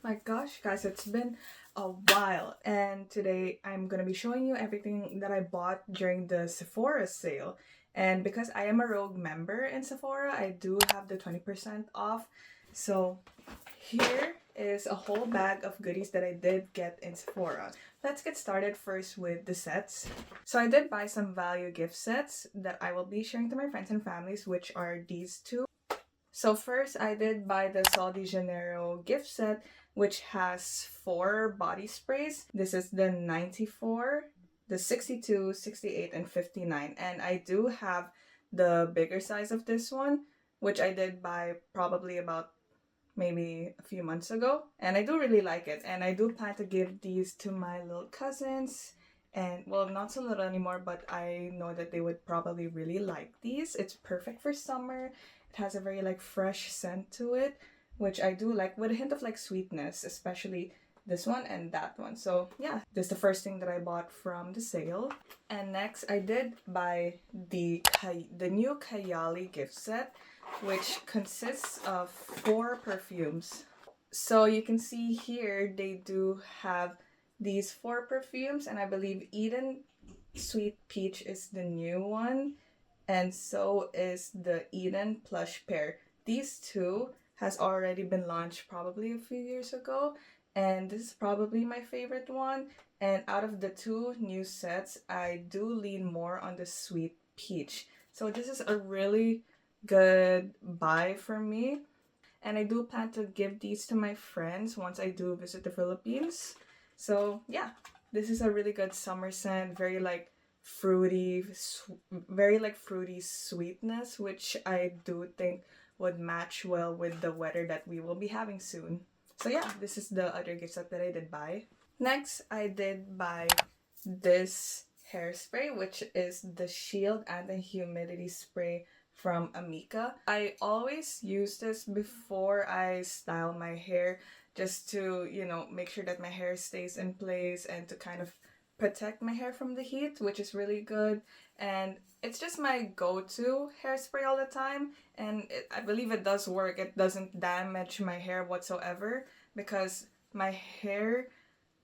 My gosh, guys, it's been a while, and today I'm gonna be showing you everything that I bought during the Sephora sale. And because I am a Rogue member in Sephora, I do have the 20% off. So here is a whole bag of goodies that I did get in Sephora. Let's get started first with the sets. So I did buy some value gift sets that I will be sharing to my friends and families, which are these two. So first, I did buy the Sol de Janeiro gift set, which has 4 body sprays. This is the 94, the 62, 68, and 59. And I do have the bigger size of this one, which I did buy probably about maybe a few months ago. And I do really like it. And I do plan to give these to my little cousins. And well, not so little anymore, but I know that they would probably really like these. It's perfect for summer. It has a very like fresh scent to it, which I do like, with a hint of like sweetness, especially this one and that one. So yeah, this is the first thing that I bought from the sale. And next, I did buy the new Kayali gift set, which consists of 4 perfumes. So you can see here they do have these 4 perfumes, and I believe Eden Sweet Peach is the new one, and so is the Eden Plush Pear. These two has already been launched probably a few years ago, and this is probably my favorite one. And out of the two new sets, I do lean more on the Sweet Peach. So this is a really good buy for me. And I do plan to give these to my friends once I do visit the Philippines. So yeah, this is a really good summer scent, very like fruity, very like fruity sweetness, which I do think would match well with the weather that we will be having soon. So yeah, this is the other gift set that I did buy. Next, I did buy this hairspray, which is the Shield Anti-Humidity Spray from Amika. I always use this before I style my hair, just to, make sure that my hair stays in place and to kind of protect my hair from the heat, which is really good. And it's just my go-to hairspray all the time, and I believe it does work. It doesn't damage my hair whatsoever, because my hair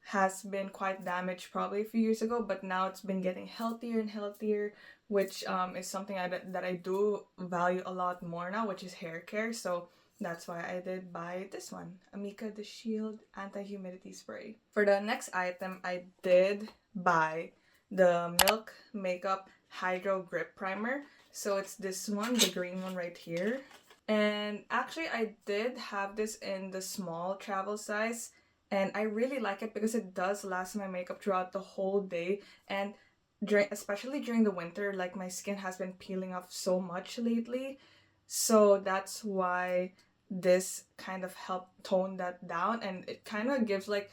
has been quite damaged probably a few years ago, but now it's been getting healthier and healthier, which is something that I do value a lot more now, which is hair care. So that's why I did buy this one, Amika the Shield Anti-Humidity Spray. For the next item, I did buy the Milk Makeup Hydro Grip Primer. So it's this one, the green one right here. And actually, I did have this in the small travel size, and I really like it because it does last my makeup throughout the whole day. And especially during the winter, like my skin has been peeling off so much lately, so that's why this kind of helped tone that down, and it kind of gives like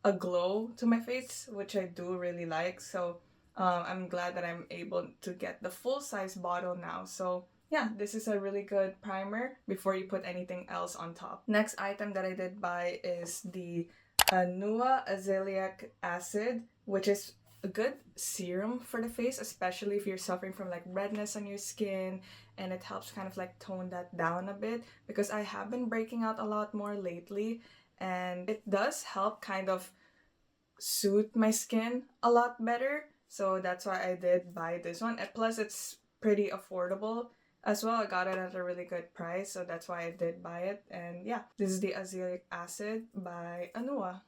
a glow to my face, which I do really like. So I'm glad that I'm able to get the full size bottle now. So yeah, this is a really good primer before you put anything else on top. Next item that I did buy is the Nua Azelaic Acid, which is a good serum for the face, especially if you're suffering from like redness on your skin, and it helps kind of like tone that down a bit, because I have been breaking out a lot more lately, and it does help kind of suit my skin a lot better. So that's why I did buy this one. And plus, it's pretty affordable as well. I got it at a really good price, so that's why I did buy it. And yeah, this is the Azelaic Acid by Anua.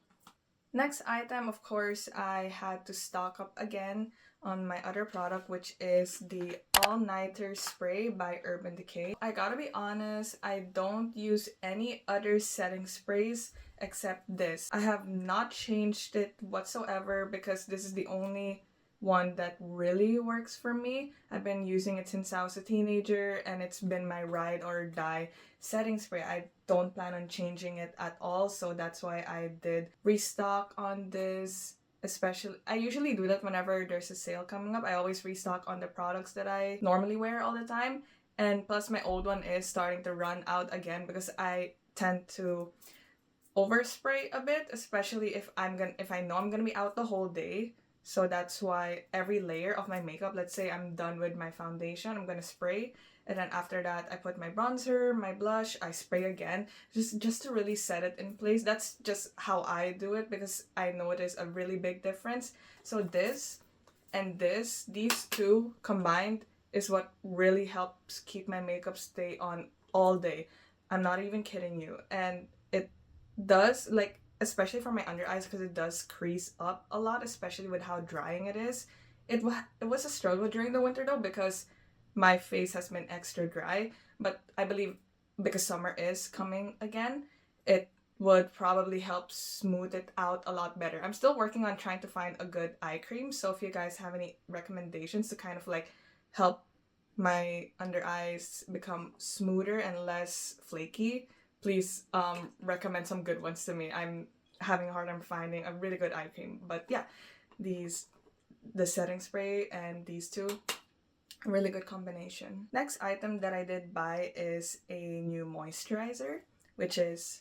Next item, of course, I had to stock up again on my other product, which is the All-Nighter Spray by Urban Decay. I gotta be honest, I don't use any other setting sprays except this. I have not changed it whatsoever because this is the only one that really works for me. I've been using it since I was a teenager, and it's been my ride or die setting spray. I don't plan on changing it at all, so that's why I did restock on this. Especially, I usually do that whenever there's a sale coming up. I always restock on the products that I normally wear all the time. And plus, my old one is starting to run out again because I tend to overspray a bit, especially if I know I'm gonna be out the whole day. So that's why every layer of my makeup, let's say I'm done with my foundation, I'm gonna spray. And then after that, I put my bronzer, my blush, I spray again, just to really set it in place. That's just how I do it because I notice a really big difference. So this and this, these two combined is what really helps keep my makeup stay on all day. I'm not even kidding you. And it does, like, especially for my under eyes, because it does crease up a lot, especially with how drying it is. It was a struggle during the winter though, because my face has been extra dry, but I believe because summer is coming again, it would probably help smooth it out a lot better. I'm still working on trying to find a good eye cream, so if you guys have any recommendations to kind of like help my under eyes become smoother and less flaky, please recommend some good ones to me. I'm having a hard time finding a really good eye cream. But yeah, these the setting spray and these two, really good combination. Next item that I did buy is a new moisturizer, which is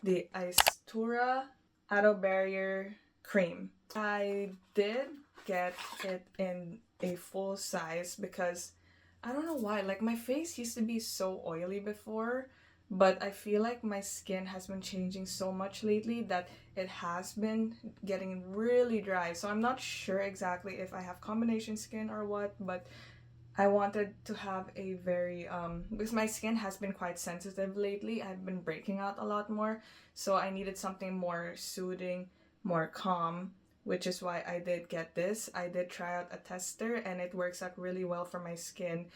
the Aestura Aloe Barrier Cream. I did get it in a full size because I don't know why, like my face used to be so oily before, but I feel like my skin has been changing so much lately that it has been getting really dry. So I'm not sure exactly if I have combination skin or what, but I wanted to have a very because my skin has been quite sensitive lately. I've been breaking out a lot more, so I needed something more soothing, more calm, which is why I did get this. I did try out a tester and it works out really well for my skin,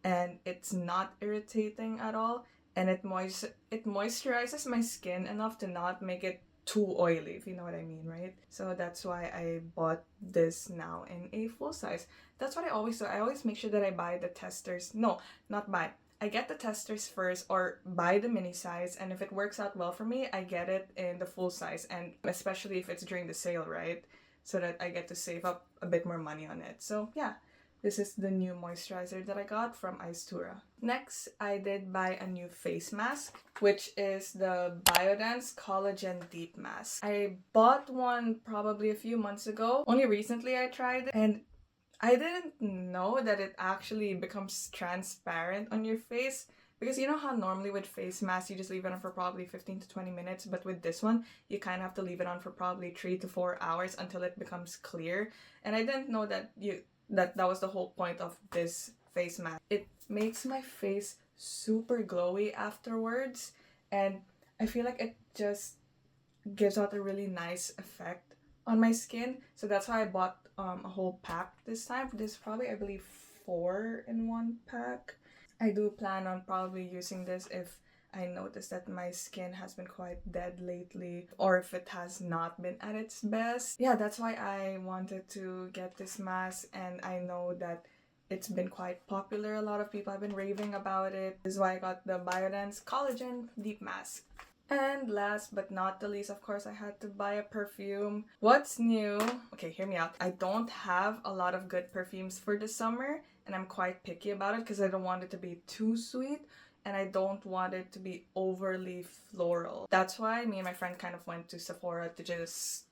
and it's not irritating at all, and it moisturizes my skin enough to not make it too oily, if you know what I mean, right? So that's why I bought this now in a full size. That's what I always do. I always make sure that I buy the testers. No, not buy. I get the testers first or buy the mini size, and if it works out well for me, I get it in the full size, and especially if it's during the sale, right? So that I get to save up a bit more money on it. So yeah, this is the new moisturizer that I got from Aestura. Next, I did buy a new face mask, which is the Biodance Collagen Deep Mask. I bought one probably a few months ago. Only recently I tried it, and I didn't know that it actually becomes transparent on your face. Because you know how normally with face masks you just leave it on for probably 15 to 20 minutes, but with this one you kind of have to leave it on for probably 3 to 4 hours until it becomes clear. And I didn't know that was the whole point of this face mask. It makes my face super glowy afterwards, and I feel like it just gives out a really nice effect on my skin. So that's why I bought a whole pack this time. This is probably, I believe, 4 in one pack. I do plan on probably using this if I notice that my skin has been quite dead lately, or if it has not been at its best. Yeah, that's why I wanted to get this mask, and I know that it's been quite popular. A lot of people have been raving about it. This is why I got the Biodance Collagen Deep Mask. And last but not the least, of course, I had to buy a perfume. What's new? Okay, hear me out. I don't have a lot of good perfumes for the summer, and I'm quite picky about it because I don't want it to be too sweet, and I don't want it to be overly floral. That's why me and my friend kind of went to Sephora to just,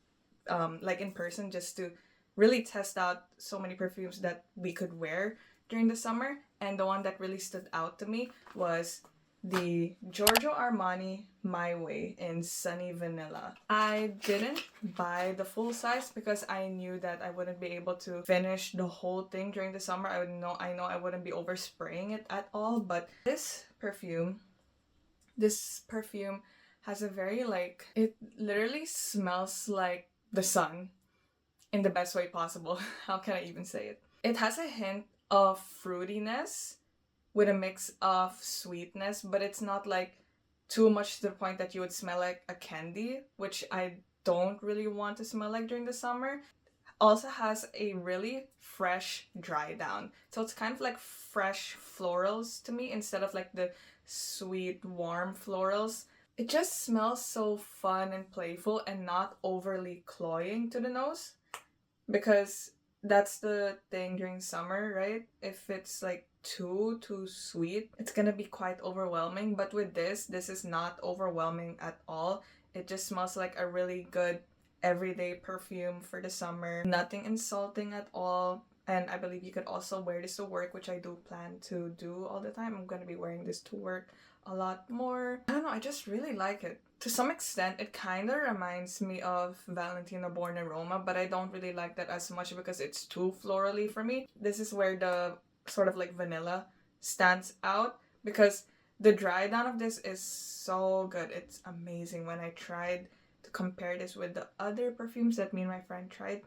like in person, just to really test out so many perfumes that we could wear during the summer. And the one that really stood out to me was the Giorgio Armani My Way in Sunny Vanilla. I didn't buy the full size because I knew that I wouldn't be able to finish the whole thing during the summer. I know I wouldn't be overspraying it at all, but this perfume has a very like, it literally smells like the sun in the best way possible. How can I even say it? It has a hint of fruitiness with a mix of sweetness, but it's not like too much to the point that you would smell like a candy, which I don't really want to smell like during the summer. Also has a really fresh dry down. So it's kind of like fresh florals to me instead of like the sweet warm florals. It just smells so fun and playful and not overly cloying to the nose, because that's the thing during summer, right? If it's like too sweet, it's gonna be quite overwhelming. But with this is not overwhelming at all. It just smells like a really good everyday perfume for the summer. Nothing insulting at all. And I believe you could also wear this to work, which I do plan to do all the time. I'm gonna be wearing this to work a lot more. I don't know, I just really like it. To some extent, it kind of reminds me of Valentino Born Aroma, but I don't really like that as much because it's too florally for me. This is where the sort of like vanilla stands out because the dry down of this is so good. It's amazing. When I tried to compare this with the other perfumes that me and my friend tried,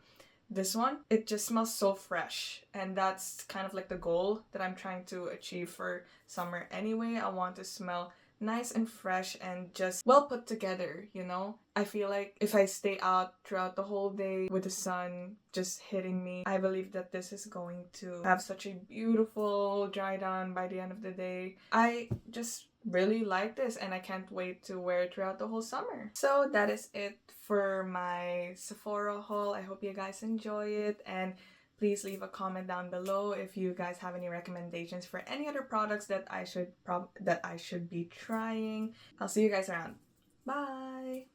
this one, it just smells so fresh, and that's kind of like the goal that I'm trying to achieve for summer anyway. I want to smell nice and fresh and just well put together, you know? I feel like if I stay out throughout the whole day with the sun just hitting me, I believe that this is going to have such a beautiful dry down by the end of the day. I just really like this and I can't wait to wear it throughout the whole summer. So that is it for my Sephora haul. I hope you guys enjoy it, and please leave a comment down below if you guys have any recommendations for any other products that I should be trying. I'll see you guys around. Bye!